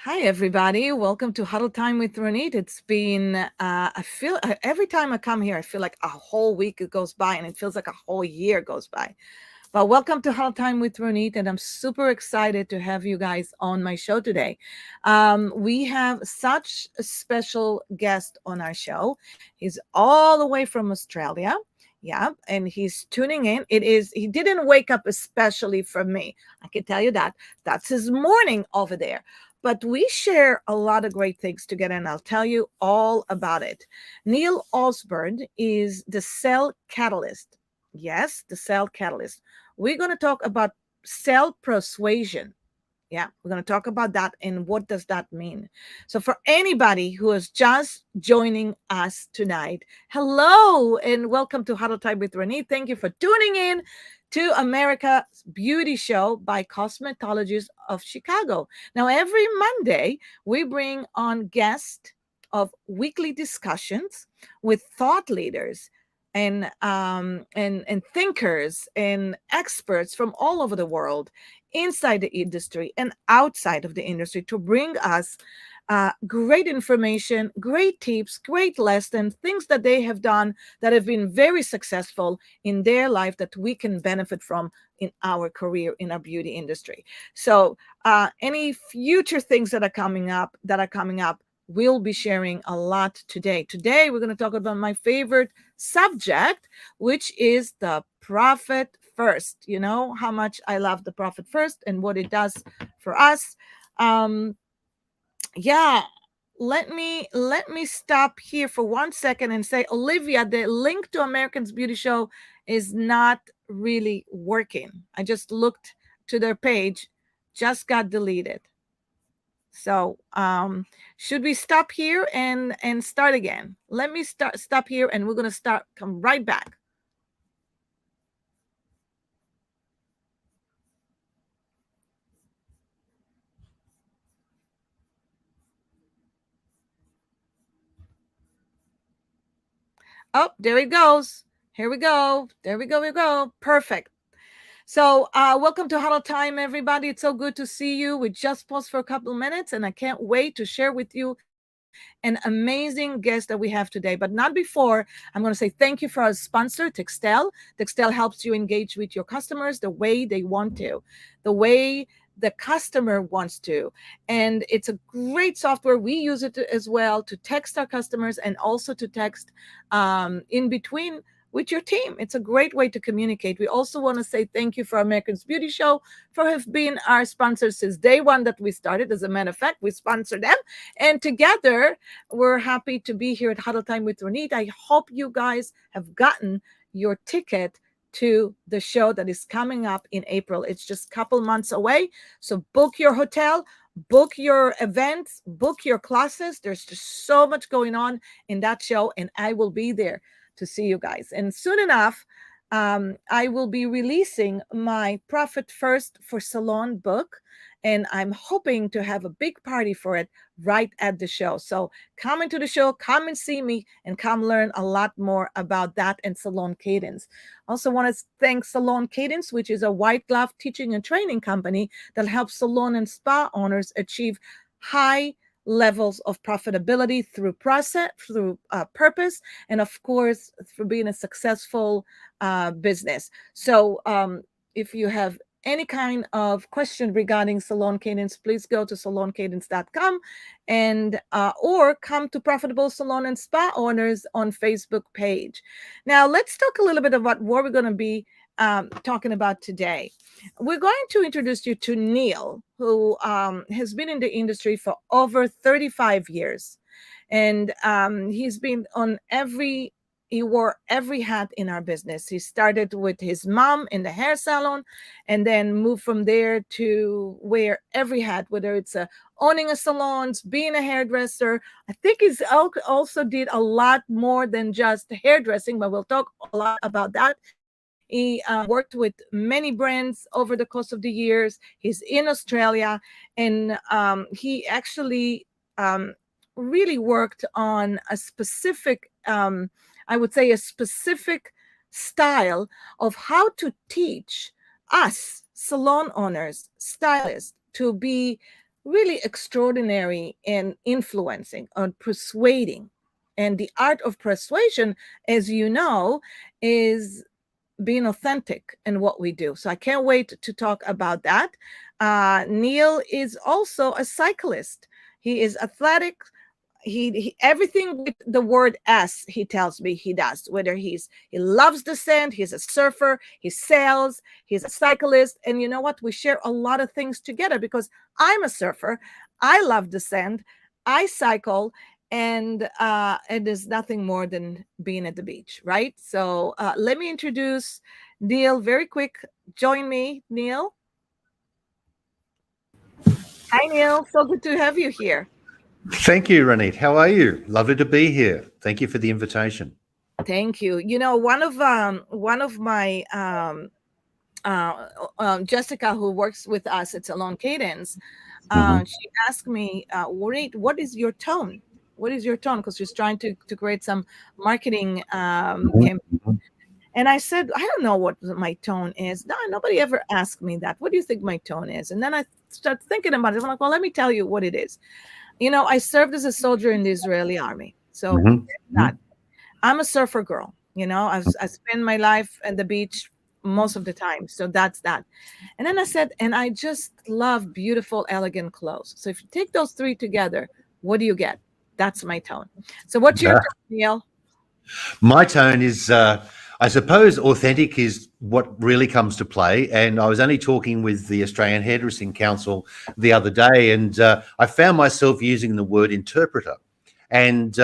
Hi, everybody. Welcome to Huddle Time with Ronit. It's been, every time I come here, I feel like a whole week goes by and it feels like a whole year goes by. But welcome to Huddle Time with Ronit, and I'm super excited to have you guys on my show today. We have such a special guest on our show. He's all the way from Australia. Yeah, and he's tuning in. He didn't wake up especially for me. I can tell you that. That's his morning over there. But we share a lot of great things together, and I'll tell you all about it. Neil Osborne is the cell catalyst. Yes, the cell catalyst. We're going to talk about cell persuasion. Yeah, we're going to talk about that and what does that mean. So for anybody who is just joining us tonight, hello and welcome to Huddle Time with Renee. Thank you for tuning in to America's Beauty Show by Cosmetologists of Chicago. Now, every Monday, we bring on guests of weekly discussions with thought leaders and thinkers and experts from all over the world, inside the industry and outside of the industry, to bring us great information, great tips, great lessons, things that they have done that have been very successful in their life that we can benefit from in our career in our beauty industry. So any future things that are coming up, we'll be sharing a lot today. Today, we're going to talk about my favorite subject, which is the profit first. You know how much I love the profit first and what it does for us. Yeah, let me stop here for 1 second and say, Olivia, the link to Americans Beauty Show is not really working. I just looked to their page, just got deleted. So should we stop here and start again? Let me stop here and we're going to come right back. Oh, there it goes. Here we go. There we go. We go. Perfect. So welcome to Huddle Time, everybody. It's so good to see you. We just paused for a couple of minutes and I can't wait to share with you an amazing guest that we have today. But not before, I'm going to say thank you for our sponsor, Textel. Textel helps you engage with your customers the way they want to, the way the customer wants to. And it's a great software. We use it as well to text our customers and also to text in between with your team. It's a great way to communicate. We also want to say thank you for Americans Beauty Show for have been our sponsors since day one that we started. As a matter of fact, we sponsor them. And together, we're happy to be here at Huddle Time with Ronit. I hope you guys have gotten your ticket to the show that is coming up in April. It's just a couple months away. So book your hotel, book your events, book your classes. There's just so much going on in that show, and I will be there to see you guys. And soon enough, I will be releasing my Profit First for Salon book, and I'm hoping to have a big party for it right at the show. So come into the show, come and see me, and come learn a lot more about that and Salon Cadence. Also want to thank Salon Cadence, which is a white glove teaching and training company that helps salon and spa owners achieve high levels of profitability through process, through purpose, and of course, for being a successful business. So if you have any kind of question regarding Salon Cadence, please go to saloncadence.com and or come to Profitable Salon and Spa Owners on Facebook page. Now, let's talk a little bit about what we're going to be talking about today. We're going to introduce you to Neil, who has been in the industry for over 35 years. And he's been on he wore every hat in our business. He started with his mom in the hair salon and then moved from there to wear every hat, whether it's owning a salon, being a hairdresser. I think he's also did a lot more than just hairdressing, but we'll talk a lot about that. He worked with many brands over the course of the years. He's in Australia, and he actually really worked on a specific, I would say, a specific style of how to teach us salon owners, stylists, to be really extraordinary in influencing, on persuading. And the art of persuasion, as you know, is being authentic in what we do. So I can't wait to talk about that. Neil is also a cyclist. He is athletic. He everything with the word S, he tells me he does. Whether he loves the sand, he's a surfer, he sails, he's a cyclist. And you know what? We share a lot of things together because I'm a surfer. I love the sand. I cycle, and it is nothing more than being at the beach, right? So let me introduce Neil very quick. Join me, Neil. Hi, Neil. So good to have you here. Thank you, Ronit. How are you? Lovely to be here. Thank you for the invitation. Thank you. You know, one of my Jessica, who works with us at Salon Cadence, Hmm. she asked me, Ronit, what is your tone? What is your tone? Because she's trying to create some marketing campaign. And I said, I don't know what my tone is. No, nobody ever asked me that. What do you think my tone is? And then I start thinking about it. I'm like, well, let me tell you what it is. You know, I served as a soldier in the Israeli army. So Hmm. that I'm a surfer girl. You know, I spend my life at the beach most of the time. So that's that. And then I said, and I just love beautiful, elegant clothes. So if you take those three together, what do you get? That's my tone. So what's your tone, Neil? My tone is, I suppose, authentic is what really comes to play. And I was only talking with the Australian Hairdressing Council the other day, and I found myself using the word interpreter. And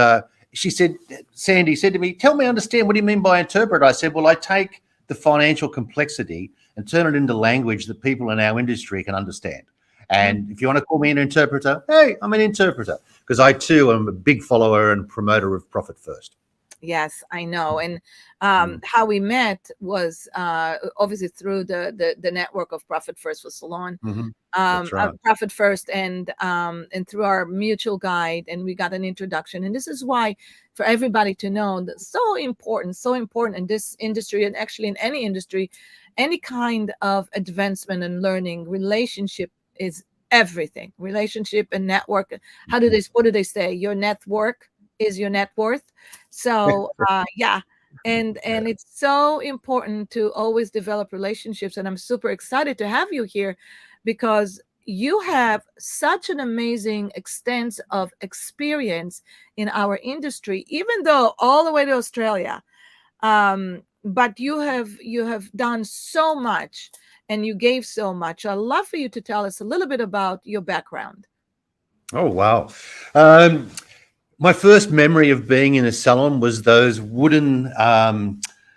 she said, Sandy said to me, "Tell me, understand, what do you mean by interpreter?" I said, "Well, I take the financial complexity and turn it into language that people in our industry can understand. And if you want to call me an interpreter, hey, I'm an interpreter, because I too am a big follower and promoter of profit first." Yes, I know. And Mm. how we met was obviously through the network of Profit First for Salon, Hmm. That's right. Profit First, and through our mutual guide, and we got an introduction. And this is why, for everybody to know, that so important in this industry, and actually in any industry, any kind of advancement and learning, relationship is everything. Relationship and network. What do they say? Your network is your net worth. So yeah, and Yeah. it's so important to always develop relationships, and I'm super excited to have you here because you have such an amazing extent of experience in our industry, even though all the way to Australia. But you have done so much, and you gave so much. I'd love for you to tell us a little bit about your background. Oh, wow. Um, my first memory of being in a salon was those wooden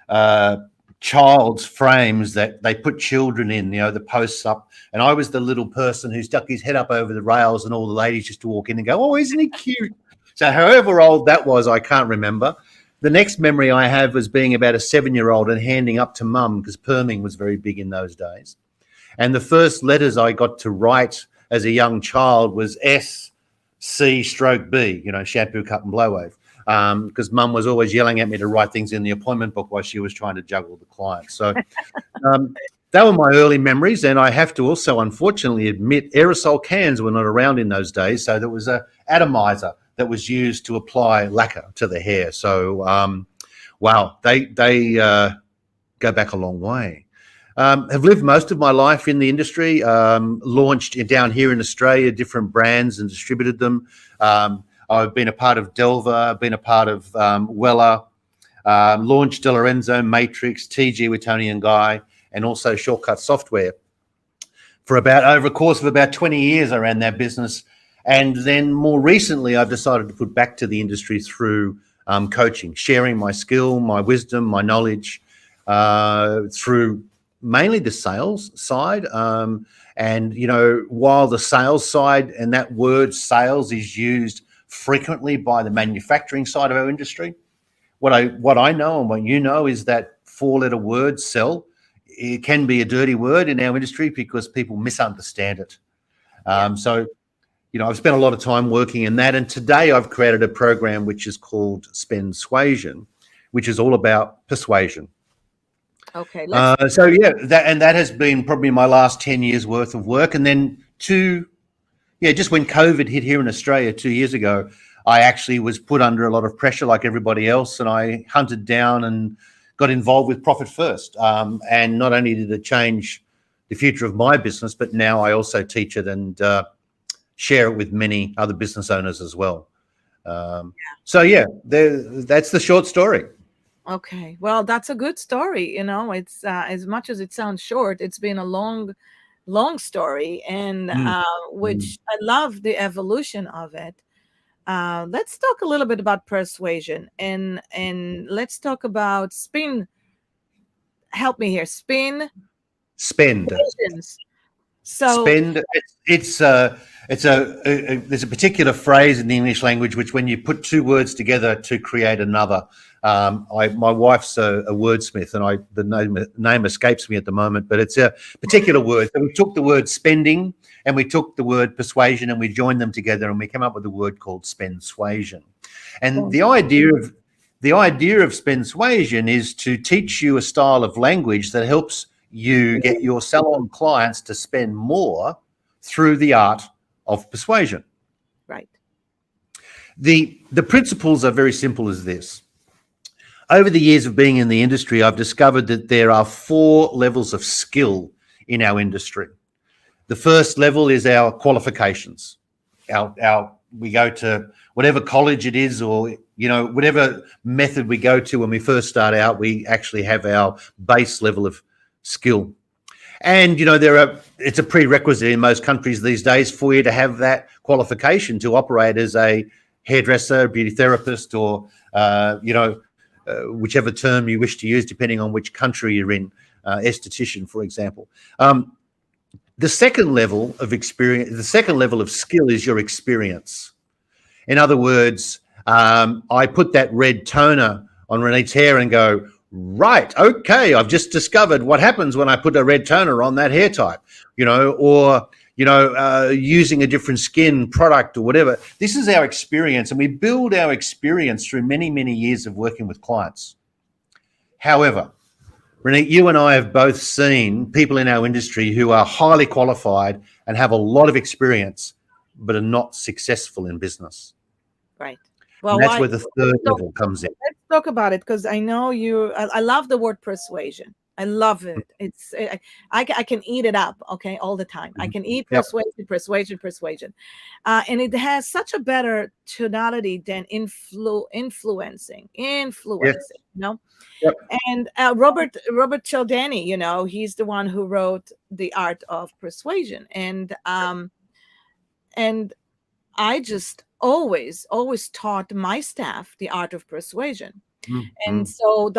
uh, child's frames that they put children in, the posts up. And I was the little person who stuck his head up over the rails, and all the ladies just to walk in and go, "Oh, isn't he cute?" So, however old that was, I can't remember. The next memory I have was being about a 7-year-old and handing up to mum, because perming was very big in those days. And the first letters I got to write as a young child was S, C, stroke B, shampoo, cut and blow wave. Because mum was always yelling at me to write things in the appointment book while she was trying to juggle the clients. So that were my early memories. And I have to also, unfortunately, admit aerosol cans were not around in those days. So there was a atomizer that was used to apply lacquer to the hair. So, wow, they go back a long way. Have lived most of my life in the industry, launched down here in Australia different brands and distributed them. I've been a part of Delva, I've been a part of Weller, launched De Lorenzo, Matrix, TG with Tony and Guy, and also Shortcut Software. For about over a course of about 20 years, I ran that business. And then more recently, I've decided to put back to the industry through coaching, sharing my skill, my wisdom, my knowledge through mainly the sales side. And, while the sales side and that word sales is used frequently by the manufacturing side of our industry, what I know and what you know is that four-letter word sell. It can be a dirty word in our industry because people misunderstand it. Yeah. So, I've spent a lot of time working in that. And today I've created a program which is called Spend Suasion, which is all about persuasion. Okay. Let's. So yeah, that has been probably my last 10 years worth of work. And then Yeah, just when COVID hit here in Australia 2 years ago, I actually was put under a lot of pressure like everybody else, and I hunted down and got involved with Profit First. And not only did it change the future of my business, but now I also teach it and share it with many other business owners as well. So yeah, that's the short story. Okay. Well, that's a good story. It's as much as it sounds short, it's been a long, long story, and Mm, mm. which I love the evolution of it. Let's talk a little bit about persuasion, and let's talk about spin. Help me here. Spin Spend. persuasions. So, Spend. It's there's a particular phrase in the English language which, when you put two words together to create another, my wife's a wordsmith, and the name escapes me at the moment, but it's a particular word. So we took the word spending and we took the word persuasion and we joined them together and we came up with a word called spendsuasion. And the idea of spendsuasion is to teach you a style of language that helps you get your salon clients to spend more through the art of persuasion. right. The principles are very simple as this. Over the years of being in the industry, I've discovered that there are 4 levels of skill in our industry. The first level is our qualifications. We go to whatever college it is, or whatever method we go to when we first start out, we actually have our base level of skill. And it's a prerequisite in most countries these days for you to have that qualification to operate as a hairdresser, beauty therapist, or whichever term you wish to use, depending on which country you're in, esthetician, for example. The second level of experience, the second level of skill is your experience. In other words, I put that red toner on Ronit's hair and go, right, okay, I've just discovered what happens when I put a red toner on that hair type, or using a different skin product or whatever. This is our experience, and we build our experience through many, many years of working with clients. However, Ronit, you and I have both seen people in our industry who are highly qualified and have a lot of experience, but are not successful in business. Right. And Well, that's why? where the third level comes in. Let's talk about it, because I know you. I love the word persuasion. I love it. I can eat it up. Okay, all the time. I can eat Yep. persuasion, and it has such a better tonality than influencing. Yes. Yep. And Robert Cialdini, he's the one who wrote The Art of Persuasion, and I just always taught my staff the art of persuasion. And Mm-hmm. so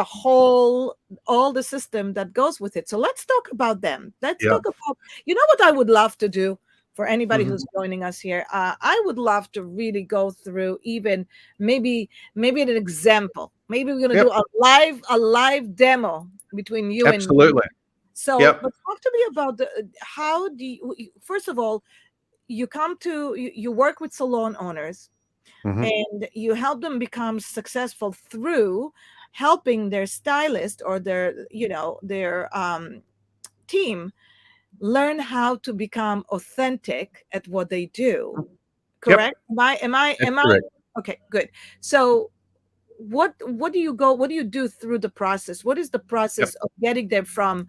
all the system that goes with it. So let's talk about them. Let's Yeah. talk about, what I would love to do for anybody Mm-hmm. who's joining us here. I would love to really go through even maybe an example. Maybe we're going to Yep. do a live demo between you and me. Absolutely. So, Yep. but talk to me about how do you, first of all, you work with salon owners, Mm-hmm. and you help them become successful through helping their stylist or their team learn how to become authentic at what they do. Yep. Correct? Am That's I correct. okay? Good. So what do you do through the process? What is the Yep. process of getting them from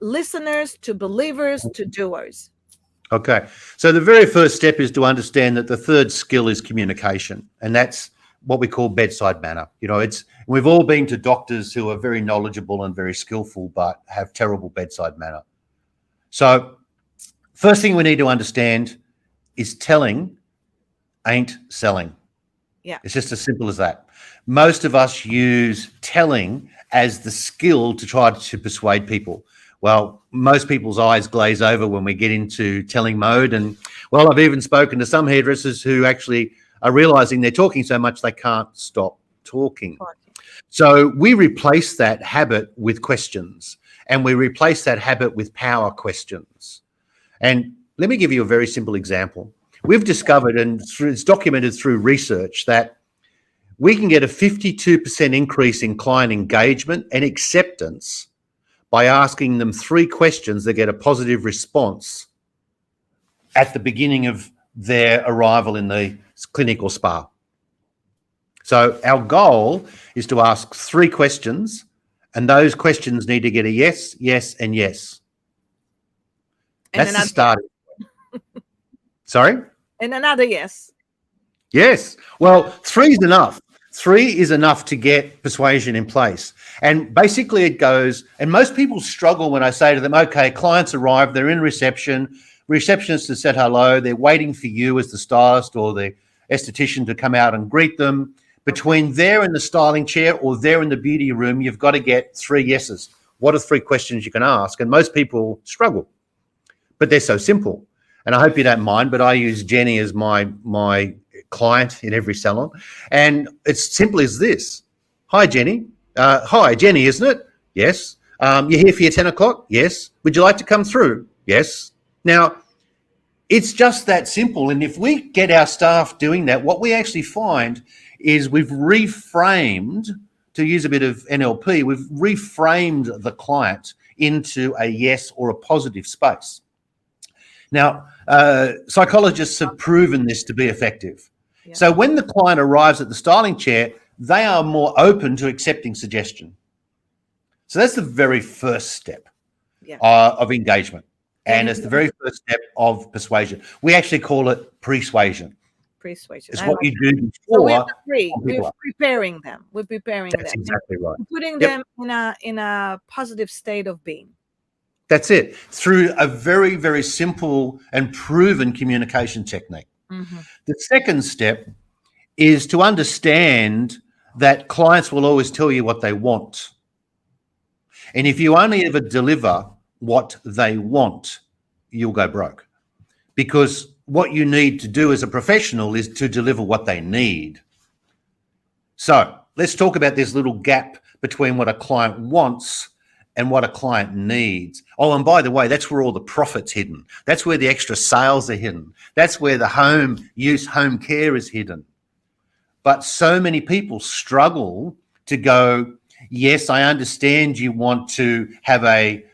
listeners to believers to doers? Okay. So the very first step is to understand that the third skill is communication, and that's what we call bedside manner. We've all been to doctors who are very knowledgeable and very skillful, but have terrible bedside manner. So first thing we need to understand is telling ain't selling. Yeah. It's just as simple as that. Most of us use telling as the skill to try to persuade people. Well, most people's eyes glaze over when we get into telling mode. And well, I've even spoken to some hairdressers who actually are realizing they're talking so much they can't stop talking. So we replace that habit with questions, and we replace that habit with power questions. And let me give you a very simple example. We've discovered, and it's documented through research, that we can get a 52% increase in client engagement and acceptance by asking them 3 questions that get a positive response at the beginning of their arrival in the clinic or spa. So our goal is to ask 3 questions, and those questions need to get a yes, yes, and yes. And That's the another start. Sorry? and another yes. Yes. Well, 3 is enough. 3 is enough to get persuasion in place. And basically it goes, and most people struggle when I say to them, okay, clients arrive, they're in reception, receptionist has said hello, they're waiting for you as the stylist or the esthetician to come out and greet them. Between there and the styling chair or there in the beauty room, you've got to get 3 yeses. What are 3 questions you can ask? And most people struggle, but they're so simple. And I hope you don't mind, but I use Jenny as my client in every salon. And it's simple as this. Hi, Jenny. Hi, Jenny, isn't it? Yes. You're here for your 10 o'clock? Yes. Would you like to come through? Yes. Now, it's just that simple. And if we get our staff doing that, what we actually find is we've reframed, to use a bit of NLP, we've reframed the client into a yes or a positive space. Now, psychologists have proven this to be effective. Yeah. So when the client arrives at the styling chair, they are more open to accepting suggestion. So that's the very first step of engagement. And it's the very first step of persuasion. We actually call it persuasion. Persuasion. It's what you do before. So we're preparing them. We're preparing them. That's exactly right. Putting them in a positive state of being. That's it. Through a very, very simple and proven communication technique. Mm-hmm. The second step is to understand that clients will always tell you what they want. And if you only ever deliver what they want, you'll go broke. Because what you need to do as a professional is to deliver what they need. So let's talk about this little gap between what a client wants and what a client needs. Oh, and by the way, that's where all the profit's hidden. That's where the extra sales are hidden. That's where the home care is hidden. But so many people struggle to go, yes, I understand you want to have a,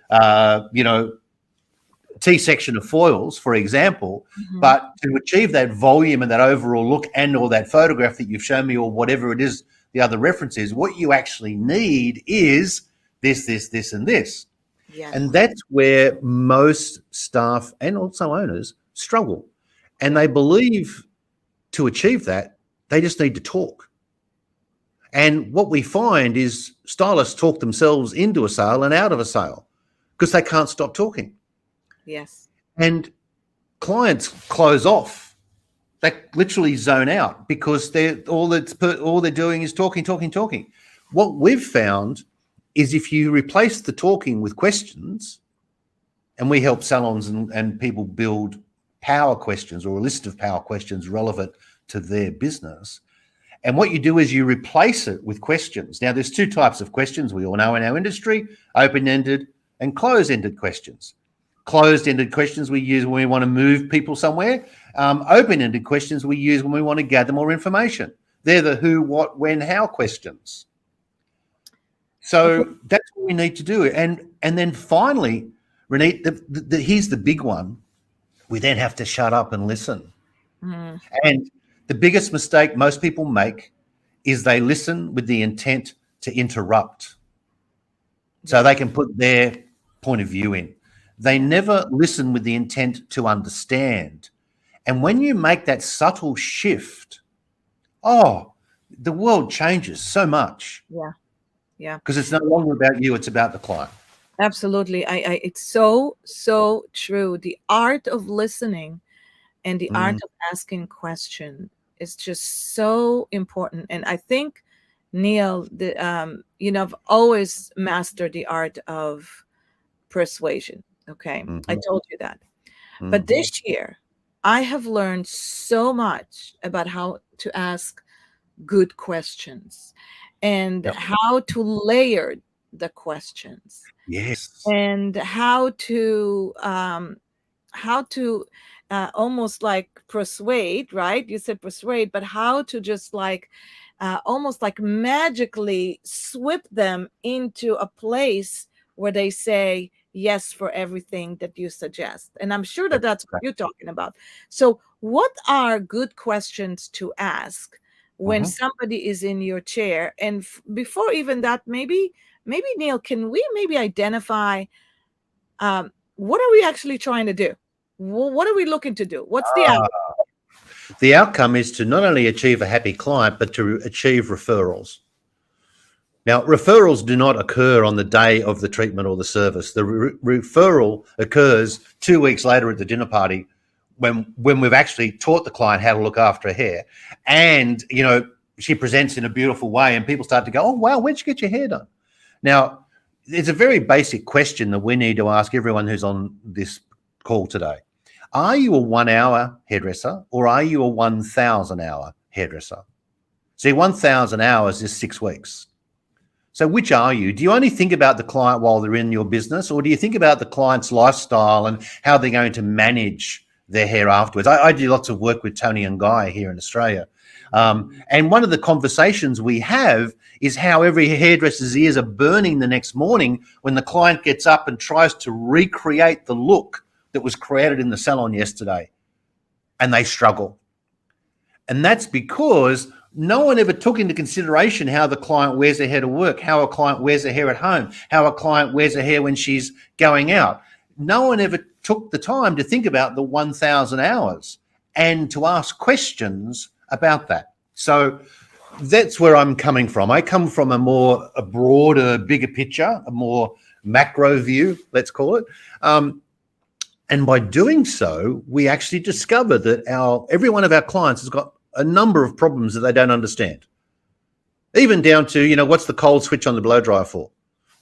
T-section of foils, for example, but to achieve that volume and that overall look and or that photograph that you've shown me or whatever it is, the other reference is, what you actually need is this, this, this, and this. Yes. And that's where most staff and also owners struggle. And they believe to achieve that, they just need to talk. And what we find is stylists talk themselves into a sale and out of a sale because they can't stop talking. Yes. And clients close off. They literally zone out because all they're doing is talking. What we've found is if you replace the talking with questions, and we help salons and people build power questions or a list of power questions relevant to their business. And what you do is you replace it with questions. Now, there's 2 types of questions we all know in our industry, open-ended and closed-ended questions. Closed-ended questions we use when we want to move people somewhere. Open-ended questions we use when we want to gather more information. They're the who, what, when, how questions. So that's what we need to do. And then finally, Ronit, here's the big one. We then have to shut up and listen. Mm. And the biggest mistake most people make is they listen with the intent to interrupt so they can put their point of view in. They never listen with the intent to understand. And when you make that subtle shift, the world changes so much. Yeah. Because it's no longer about you, it's about the client. Absolutely. It's so true. The art of listening and the art of asking questions is just so important. And I think, Neil, I've always mastered the art of persuasion. Okay. Mm-hmm. I told you that. Mm-hmm. But this year, I have learned so much about how to ask good questions and how to layer the questions. Yes. And how to almost like persuade, right? You said persuade, but how to just like almost like magically sweep them into a place where they say, yes for everything that you suggest. And I'm sure that that's what you're talking about. So, what are good questions to ask when Mhm. somebody is in your chair? And before even that, maybe Neil, can we maybe identify what are we actually trying to do? What are we looking to do? What's the outcome? The outcome is to not only achieve a happy client, but to achieve referrals. Now, referrals do not occur on the day of the treatment or the service. The referral occurs 2 weeks later at the dinner party when we've actually taught the client how to look after her hair. And, she presents in a beautiful way and people start to go, oh, wow, where'd you get your hair done? Now, it's a very basic question that we need to ask everyone who's on this call today. Are you a 1 hour hairdresser or are you a 1,000 hour hairdresser? See, 1,000 hours is 6 weeks. So which are you? Do you only think about the client while they're in your business, or do you think about the client's lifestyle and how they're going to manage their hair afterwards? I do lots of work with Tony and Guy here in Australia. And one of the conversations we have is how every hairdresser's ears are burning the next morning when the client gets up and tries to recreate the look that was created in the salon yesterday, and they struggle. And that's because no one ever took into consideration how the client wears their hair to work, how a client wears their hair at home, how a client wears her hair when she's going out. No one ever took the time to think about the 1,000 hours and to ask questions about that. So that's where I'm coming from. I come from a broader, bigger picture, a more macro view, let's call it. And by doing so, we actually discover that every one of our clients has got a number of problems that they don't understand. Even down to, what's the cold switch on the blow dryer for?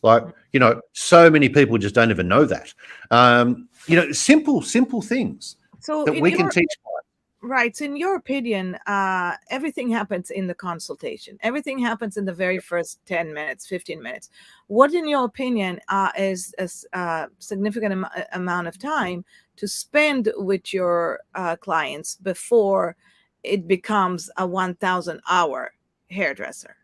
Like, so many people just don't even know that. Simple things So, that we can teach. right. So, in your opinion, everything happens in the consultation. Everything happens in the very first 10 minutes, 15 minutes. What, in your opinion, is a significant amount of time to spend with your clients before it becomes a 1,000 hour hairdresser?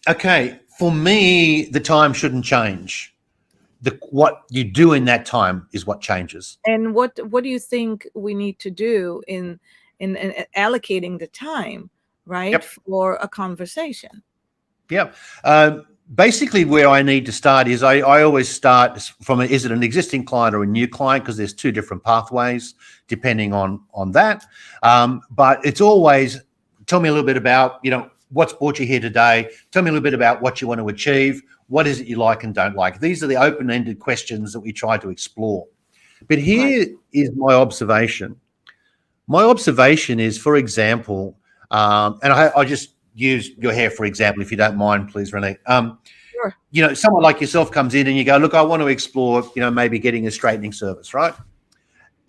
Okay. For me, the time shouldn't change. What you do in that time is what changes. And what do you think we need to do in allocating the time, right, Yep. for a conversation? Yep. Basically, where I need to start is I always start from is it an existing client or a new client, because there's two different pathways depending on that. But it's always tell me a little bit about what's brought you here today. Tell me a little bit about what you want to achieve. What is it you like and don't like? These are the open-ended questions that we try to explore. But here is my observation. My observation is, for example, and I just use your hair for example, if you don't mind, please, Ronit. Sure. Someone like yourself comes in and you go, look, I want to explore, maybe getting a straightening service, right?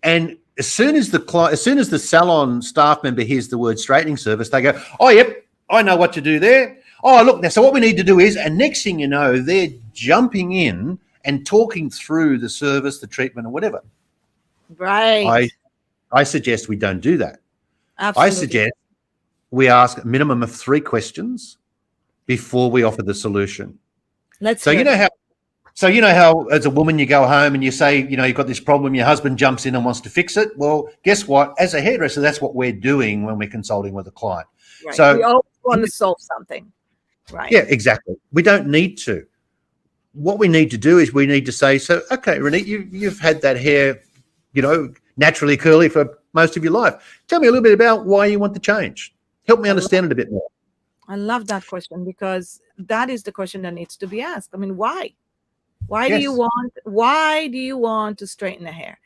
And as soon as the salon staff member hears the word straightening service, they go, oh, yep, I know what to do there. Oh, look, now, so what we need to do is, and next thing you know, they're jumping in and talking through the service, the treatment, or whatever. Right. I suggest we don't do that. Absolutely. I suggest we ask a minimum of 3 questions before we offer the solution. So you know how as a woman you go home and you say, you've got this problem, your husband jumps in and wants to fix it. Well, guess what? As a hairdresser, that's what we're doing when we're consulting with a client. Right. So we always want to solve something. Right. Yeah, exactly. We don't need to. What we need to do is we need to say, so, okay, Renee, you've had that hair, naturally curly for most of your life. Tell me a little bit about why you want to change. Help me understand it a bit more. I love that question, because that is the question that needs to be asked. I mean, why? Why Yes. do you want to straighten the hair?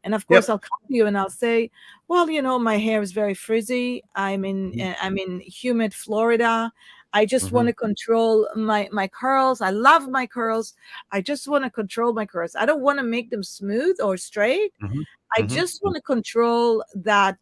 And of course, I'll come to you and I'll say, well, my hair is very frizzy. I'm in humid Florida. I just want to control my curls. I love my curls. I just want to control my curls. I don't want to make them smooth or straight. I just want to control that,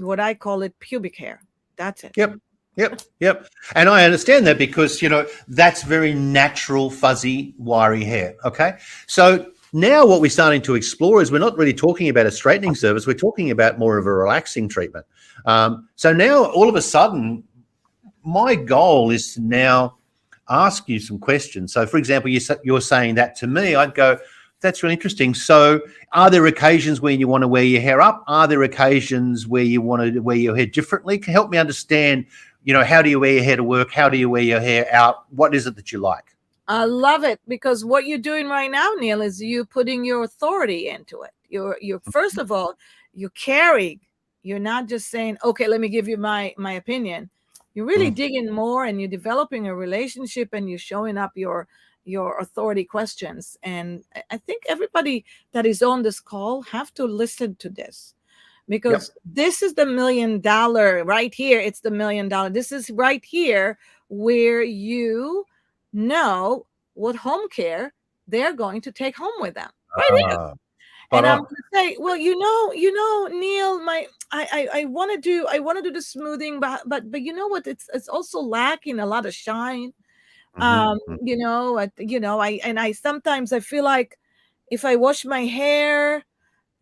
what I call it, pubic hair. That's it. Yep. And I understand that because, that's very natural, fuzzy, wiry hair. Okay. So now what we're starting to explore is we're not really talking about a straightening service. We're talking about more of a relaxing treatment. So now all of a sudden, my goal is to now ask you some questions. So, for example, you're saying that to me, I'd go, that's really interesting. So, are there occasions where you want to wear your hair up? Are there occasions where you want to wear your hair differently? Can help me understand, how do you wear your hair to work? How do you wear your hair out? What is it that you like? I love it, because what you're doing right now, Neil, is you putting your authority into it. You're first of all, you're carrying. You're not just saying, "Okay, let me give you my opinion." You're really Mm. digging more, and you're developing a relationship, and you're showing up your authority questions. And I think everybody that is on this call have to listen to this, because Yep. this is the $1 million right here. It's the $1 million. This is right here where you know what home care they're going to take home with them. Right here. Ah, spot And I'm on. going to say, well, Neil, I want to do the smoothing, but you know what? It's also lacking a lot of shine. Hmm. I sometimes I feel like if I wash my hair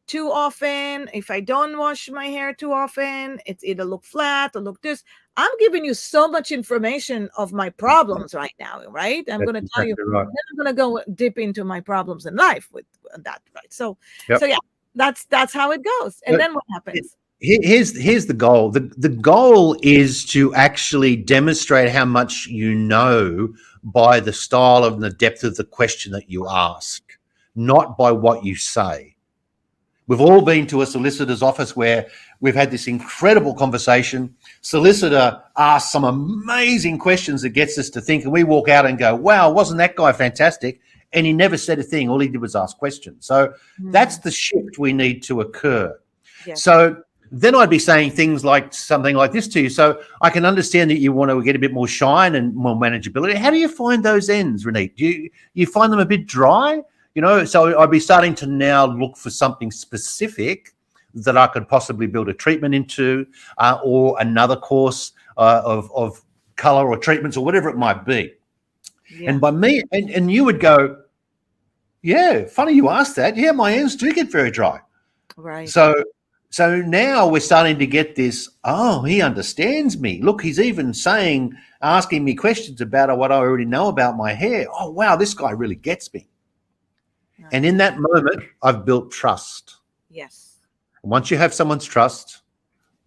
too often, if I don't wash my hair too often, it's either look flat or look this. I'm giving you so much information of my problems right now, right? I'm That's going to tell you, exactly right. then I'm going to go deep into my problems in life with that, right? So Yep. yeah, that's how it goes. And But then what it- happens? here's the goal. The goal is to actually demonstrate how much you know by the style and the depth of the question that you ask, not by what you say. We've all been to a solicitor's office where we've had this incredible conversation. Solicitor asks some amazing questions that gets us to think, and we walk out and go, "Wow, wasn't that guy fantastic?" And he never said a thing. All he did was ask questions. So that's Mm, the shift we need to occur. yes. So then I'd be saying things like something like this to you. So I can understand that you want to get a bit more shine and more manageability. How do you find those ends, Ronit? Do you find them a bit dry? So I'd be starting to now look for something specific that I could possibly build a treatment into, or another course of color or treatments or whatever it might be. Yeah. And by me, and you would go, yeah, funny you asked that. Yeah, my ends do get very dry. Right. So so now we're starting to get this, oh, he understands me. Look, he's even saying, asking me questions about what I already know about my hair. Oh, wow, this guy really gets me. And in Nice. that moment, I've built trust. Yes. Once you have someone's trust,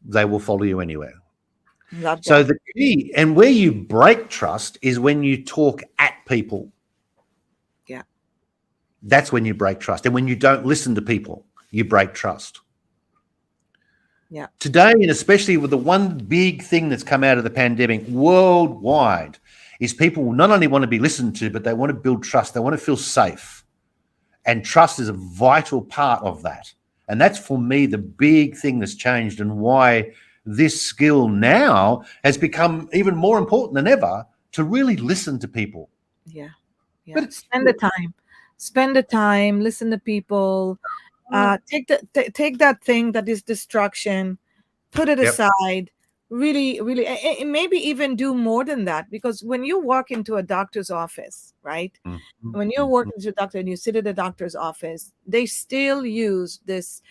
they will follow you anywhere. Love So that. the key, and where you break trust is when you talk at people. Yeah. That's when you break trust. And when you don't listen to people, you break trust. Yeah. Today, and especially with the one big thing that's come out of the pandemic worldwide, is people not only want to be listened to, but they want to build trust. They want to feel safe. And trust is a vital part of that. And that's for me the big thing that's changed, and why this skill now has become even more important than ever, to really listen to people. Yeah. But Yeah. Spend the time. Spend the time. Listen to people. Take that thing that is distraction, put it yep. aside. Really, really, and maybe even do more than that, because when you walk into a doctor's office, right? Mhm, When you're mhm. working as a doctor and you sit at the doctor's office, they still use this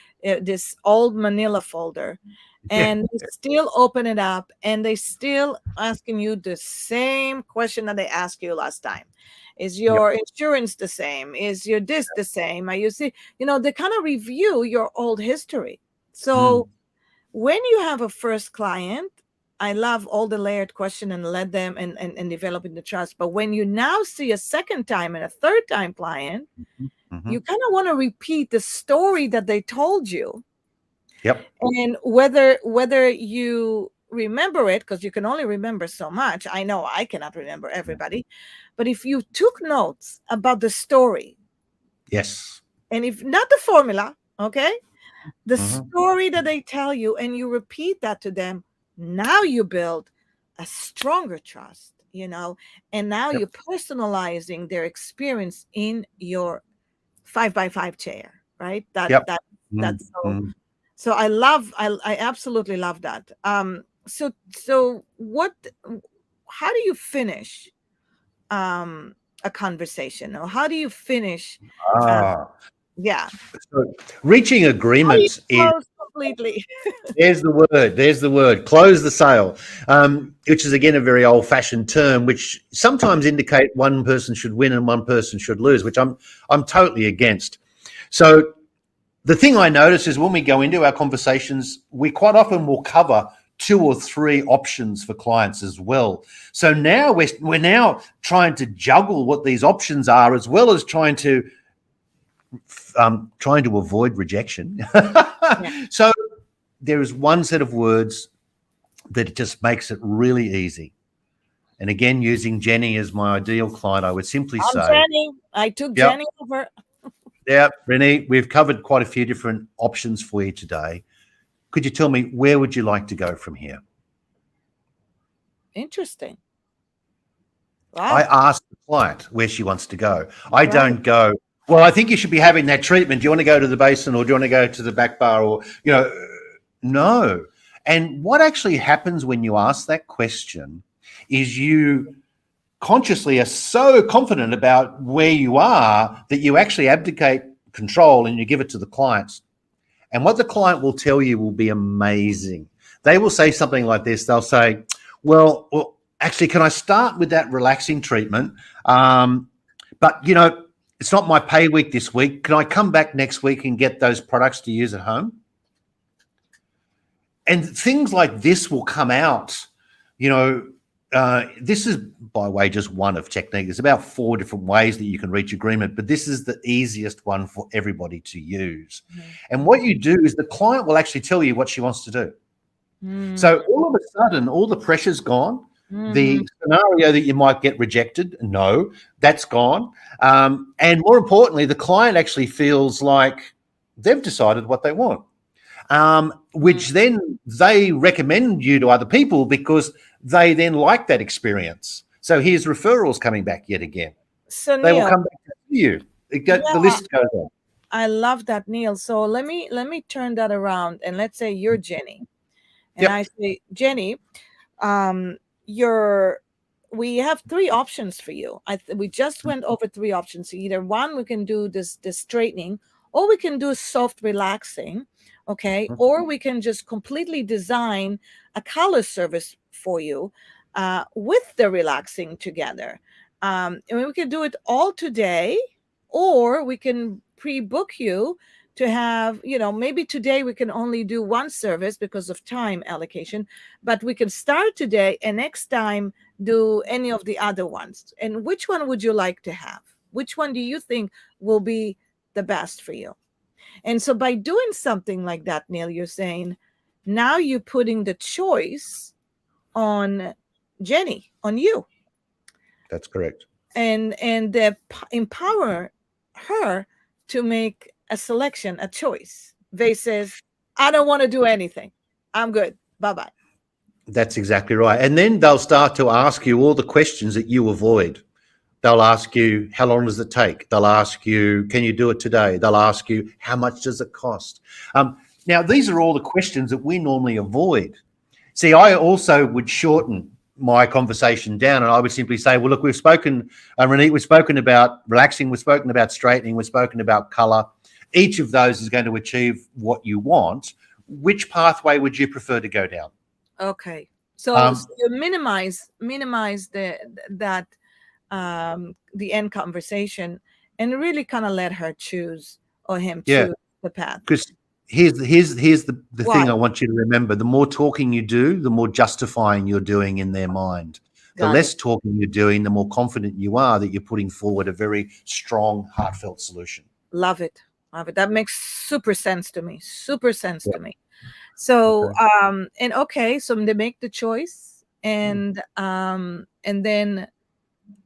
old manila folder, Yeah. and they still open it up, and they still asking you the same question that they asked you last time. Is Yep. your insurance the same? Is your this the same? Are you see, they kind of review your old history. So Mm. when you have a first client, I love all the layered question and let them and developing the trust. But when you now see a second time and a third time client, Mhm. you kind of want to repeat the story that they told you. Yep. And whether you remember it, because you can only remember so much. I know I cannot remember everybody, but if you took notes about the story, Yes. and if not the formula, okay, the Mhm. story that they tell you, and you repeat that to them, now you build a stronger trust, and now Yep. you're personalizing their experience in your 5x5 chair, right? that Yep. that Mm, that's so mm. so I absolutely love that. So what how do you finish um a conversation, or how do you finish uh Ah. yeah So reaching how do you agreements is close? completely. There's the word. There's the word. Close the sale, which is again a very old-fashioned term, which sometimes indicate one person should win and one person should lose, which I'm totally against. So the thing I notice is when we go into our conversations, we quite often will cover 2 or 3 options for clients as well. So now we're now trying to juggle what these options are, as well as trying to avoid rejection. Yeah. So there is one set of words that just makes it really easy. And again, using Jenny as my ideal client, I would simply I'm say, Jenny. I took yep, Jenny over. yeah, Renee, we've covered quite a few different options for you today. Could you tell me where would you like to go from here? Interesting. I Wow. ask the client where she wants to go. I Right. don't go, well, I think you should be having that treatment. Do you want to go to the basin, or do you want to go to the back bar, or, no. And what actually happens when you ask that question is you consciously are so confident about where you are that you actually abdicate control and you give it to the clients. And what the client will tell you will be amazing. They will say something like this. They'll say, well, actually, can I start with that relaxing treatment? But, it's not my pay week this week. Can I come back next week and get those products to use at home? And things like this will come out, this is, by way, just one of technique. There's about 4 different ways that you can reach agreement, but this is the easiest one for everybody to use. Mm-hmm. And what you do is the client will actually tell you what she wants to do. Mm-hmm. So all of a sudden, all the pressure's gone. The scenario that you might get rejected, no, that's gone. And more importantly, the client actually feels like they've decided what they want, which then they recommend you to other people because they then like that experience. So here's referrals coming back yet again. So They will Neil, come back to you. The list goes on. I love that, Neil. So let me turn that around, and let's say you're Jenny, and I Yep. say, Jenny, you're we have 3 options for you. We just went over 3 options. So either one, we can do this straightening, or we can do soft relaxing, okay, or we can just completely design a color service for you with the relaxing together. And we can do it all today, or we can pre-book you to have, maybe today we can only do one service because of time allocation, but we can start today and next time do any of the other ones. And which one would you like to have? Which one do you think will be the best for you? And so by doing something like that, Neil, you're saying now you're putting the choice on Jenny, on you. That's correct. And empower her to make a selection, a choice. They says, I don't want to do anything. I'm good. Bye-bye. That's exactly right. And then they'll start to ask you all the questions that you avoid. They'll ask you, how long does it take? They'll ask you, can you do it today? They'll ask you, how much does it cost? Now, these are all the questions that we normally avoid. See, I also would shorten my conversation down and I would simply say, well, look, we've spoken, Ronit, we've spoken about relaxing, we've spoken about straightening, we've spoken about color. Each of those is going to achieve what you want. Which pathway would you prefer to go down? Okay. So you minimize that the end conversation and really kind of let her choose or him choose the path. Because here's the thing I want you to remember. The more talking you do, the more justifying you're doing in their mind. The less talking you're doing, the more confident you are that you're putting forward a very strong, heartfelt solution. Love it. Love it. That makes super sense to me. Super sense to me. So, so they make the choice, and then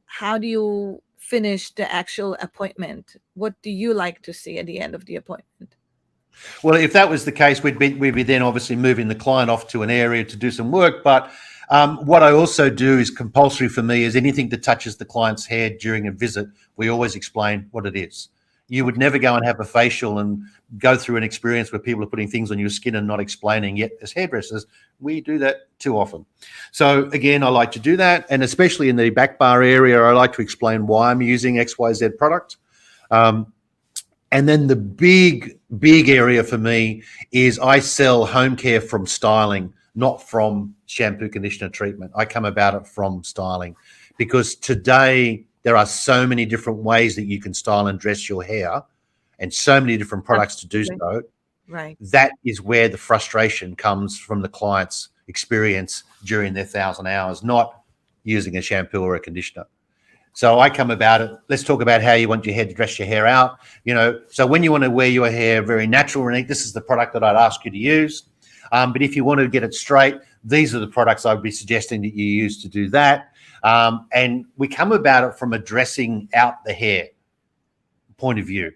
how do you finish the actual appointment? What do you like to see at the end of the appointment? Well, if that was the case, we'd be then obviously moving the client off to an area to do some work. But what I also do is compulsory for me is anything that touches the client's hair during a visit, we always explain what it is. You would never go and have a facial and go through an experience where people are putting things on your skin and not explaining. Yet as hairdressers, we do that too often. So again, I like to do that. And especially in the back bar area, I like to explain why I'm using XYZ product. And then, of course, the client will then decide whether or not they want to go ahead with the treatment. So And then the big area for me is I sell home care from styling, not from shampoo, conditioner, treatment. I come about it from styling because today there are so many different ways that you can style and dress your hair and so many different products to do Absolutely. so. Right. That is where the frustration comes from the client's experience during their 1,000 hours, not using a shampoo or a conditioner. So I come about it. Let's talk about how you want your hair to dress your hair out. So when you want to wear your hair very natural, Ronit, this is the product that I'd ask you to use. But if you want to get it straight, these are the products I'd be suggesting that you use to do that. And we come about it from a dressing out the hair point of view.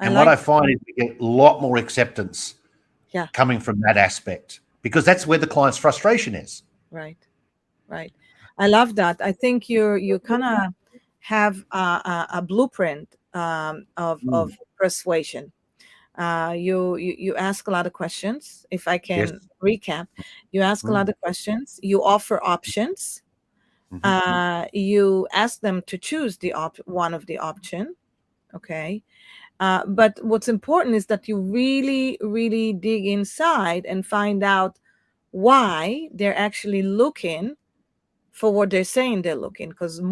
I And what like. I find is we get a lot more acceptance Yeah. coming from that aspect because that's where the client's frustration is. Right. Right. I love that. I think you kind of have a blueprint of Mm. persuasion. You ask a lot of questions. If I Yes. can recap, you ask a Mm. lot of questions. You offer options. Hmm. You ask them to choose one of the option. Okay. But what's important is that you really, really dig inside and find out why they're actually looking for what they're saying they're looking, because Yes.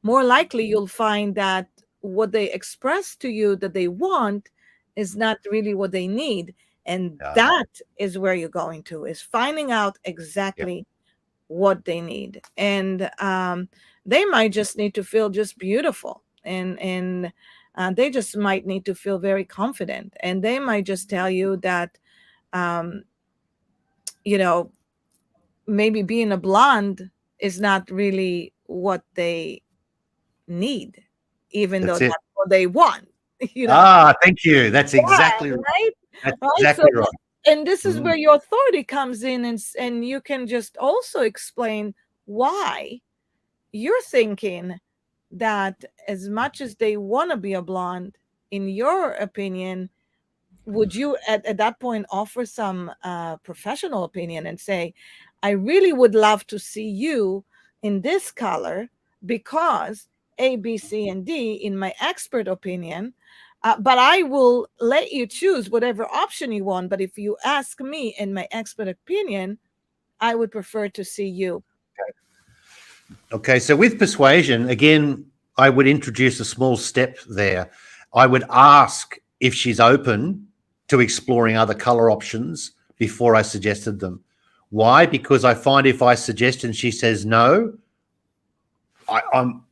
more likely you'll find that what they express to you that they want is not really what they need, and Yeah. that is where you're going to, is finding out Yeah. exactly what they need. And they might just need to feel just beautiful, and they just might need to feel very confident, and they might just tell you that um, you know maybe being a blonde is not really what they need, even though That's it. that's what they want. you know Thank you. That's yeah, exactly right. right, That's right. So exactly right. and this is Mm. where your authority comes in, and you can just also explain why you're thinking that as much as they want to be a blonde, in your opinion, would you at that point offer some professional opinion and say, I really would love to see you in this color because A, B, C, and D, in my expert opinion. But I will let you choose whatever option you want. But if you ask me in my expert opinion, I would prefer to see you. Okay, so with persuasion, again, I would introduce a small step there. I would ask if she's open to exploring other color options before I suggested them. Why? Because I find if I suggest and she says no, I'm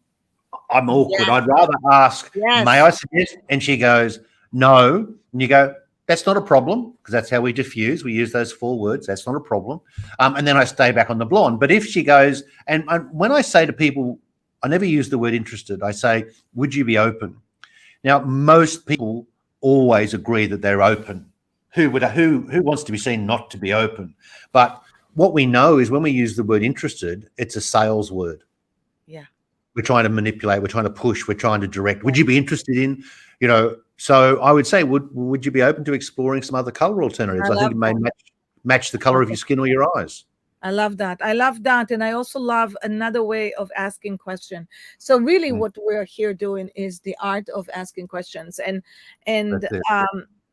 awkward. Yes, I'd rather ask, may yes. I suggest? And she goes, no. And you go, that's not a problem, because that's how we diffuse. We use those 4 words. That's not a problem. And then I stay back on the blonde. But if she goes, and when I say to people, I never use the word interested. I say, would you be open? Now, most people always agree that they're open. Who wants to be seen not to be open? But what we know is when we use the word interested, it's a sales word. Yeah. We're trying to manipulate, we're trying to push, we're trying to direct. Would you be interested in, so I would say, would you be open to exploring some other color I alternatives? I think love it may that. match the color of your skin or your eyes. I love that. I love that. And I also love another way of asking question. So really Mm, what we're here doing is the art of asking questions. And that's it.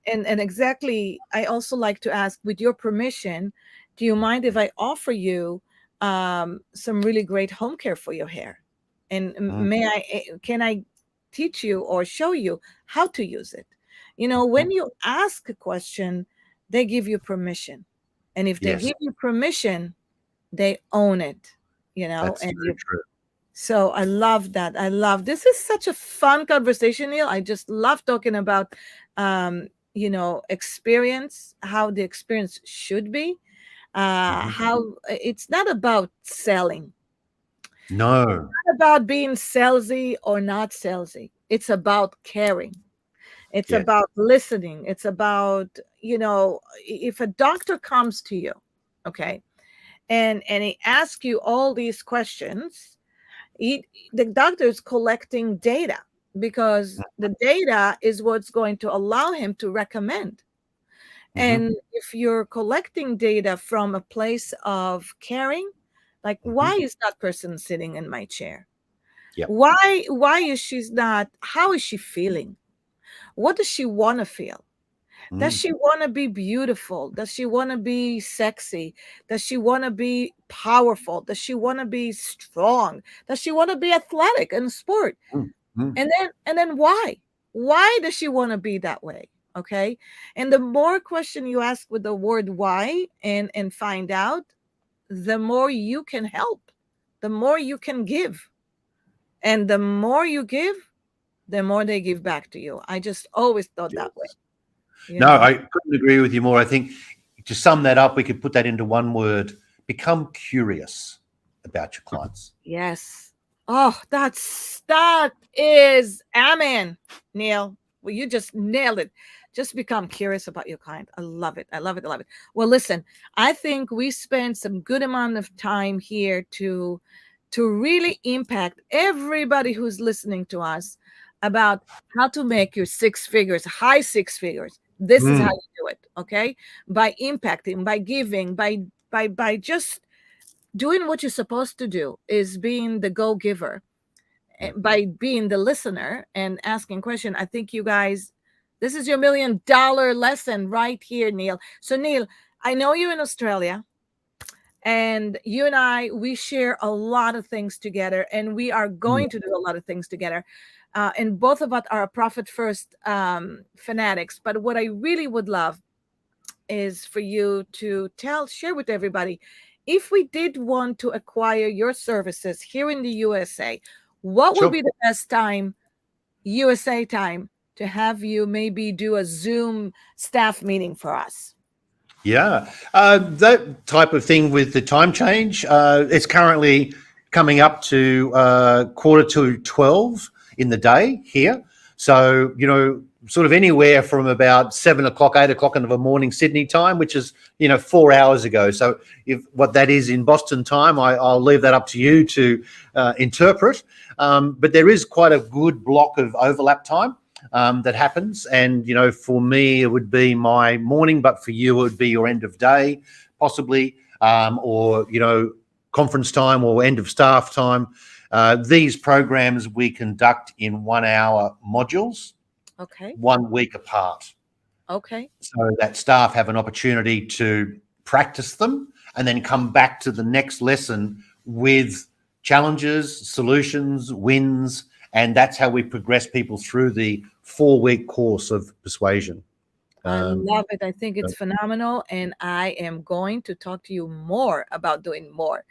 and exactly, I also like to ask, with your permission, do you mind if I offer you some really great home care for your hair? And Mm, can I teach you or show you how to use it? When mhm. you ask a question, they give you permission. And if they Yes, give you permission, they own it, that's and very you. true. So I love that. I love, this is such a fun conversation, Neil. I just love talking about experience, how the experience should be, Mhm. how it's not about selling, No, not about being salesy or not salesy. It's about caring. It's yes. about listening. It's about, if a doctor comes to you, okay, and he asks you all these questions, the doctor is collecting data, because the data is what's going to allow him to recommend. Hmm. And if you're collecting data from a place of caring, like, Hmm. why is that person sitting in my chair? Yep. Why is she not, how is she feeling? What does she want to feel? Does Mm, she want to be beautiful? Does she want to be sexy? Does she want to be powerful? Does she want to be strong? Does she want to be athletic in sport? mm, mm. And then why? Why does she want to be that way? Okay? And the more question you ask with the word why and find out, the more you can help, the more you can give. And the more you give, the more they give back to you. I just always thought that way, Yes. you No, know. I couldn't agree with you more. I think to sum that up, we could put that into one word: become curious about your clients. Yes. Oh, that is amen, Neil. Well, you just nailed it. Just become curious about your client. I love it. I love it. I love it. Well, listen, I think we spent some good amount of time here to really impact everybody who's listening to us about how to make your six figures, high six figures. This is how Mm, you do it, okay? By impacting, by giving, by just doing what you're supposed to do, is being the go giver, yeah. by being the listener and asking question. I think you guys, this is your $1 million lesson right here, Neil. So Neil, I know you're in Australia, and you and I, we share a lot of things together, and we are Mm, going to do a lot of things together. And both of us are profit first fanatics. But what I really would love is for you to share with everybody, if we did want to acquire your services here in the USA, what would sure. be the best time, USA time, to have you maybe do a Zoom staff meeting for us? Yeah, that type of thing with the time change. It's currently coming up to quarter to 12 in the day here. So, sort of anywhere from about 7 o'clock, 8 o'clock in the morning Sydney time, which is, 4 hours ago. So, if what that is in Boston time, I'll leave that up to you to interpret. But there is quite a good block of overlap time that happens. And, for me, it would be my morning, but for you, it would be your end of day, possibly, or, conference time or end of staff time. These programs we conduct in 1 hour modules, Okay. 1 week apart, Okay. so that staff have an opportunity to practice them and then come back to the next lesson with challenges, solutions, wins. And that's how we progress people through the 4 week course of persuasion. I Um, love it. I think so it's phenomenal, and I am going to talk to you more about doing more.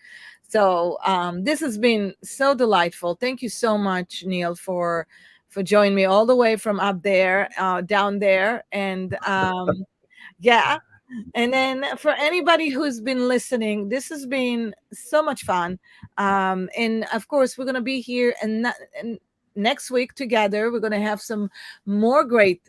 So this has been so delightful. Thank you so much, Neil, for joining me all the way from up there, down there, and yeah. And then for anybody who's been listening, this has been so much fun. And of course, we're going to be here and next week together. We're going to have some more great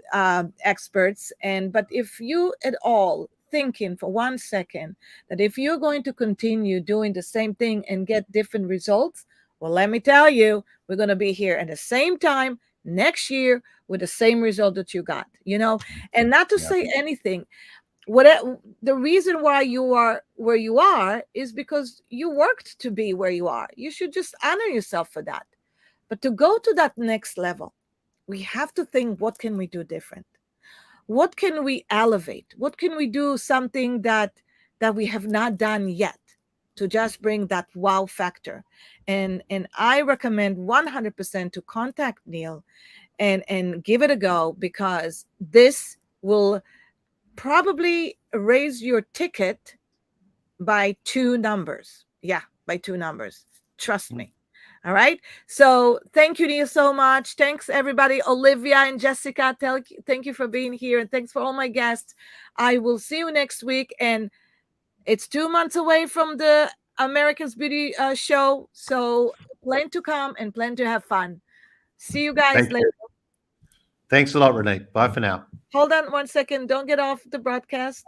experts. And but if you at all thinking for 1 second that if you're going to continue doing the same thing and get different results, well, let me tell you, we're going to be here at the same time next year with the same result that you got, and not to yeah, say anything, what the reason why you are where you are is because you worked to be where you are. You should just honor yourself for that. But to go to that next level, we have to think, what can we do different? What can we elevate? What can we do something that we have not done yet, to just bring that wow factor? And I recommend 100% to contact Neil and give it a go, because this will probably raise your ticket by two numbers. Yeah, by two numbers. Trust me. All right. So thank you, Neil, so much. Thanks, everybody. Olivia and Jessica, thank you for being here. And thanks for all my guests. I will see you next week. And it's 2 months away from the America's Beauty show. So plan to come and plan to have fun. See you guys thank later. you. Thanks a lot, Renee. Bye for now. Hold on 1 second. Don't get off the broadcast.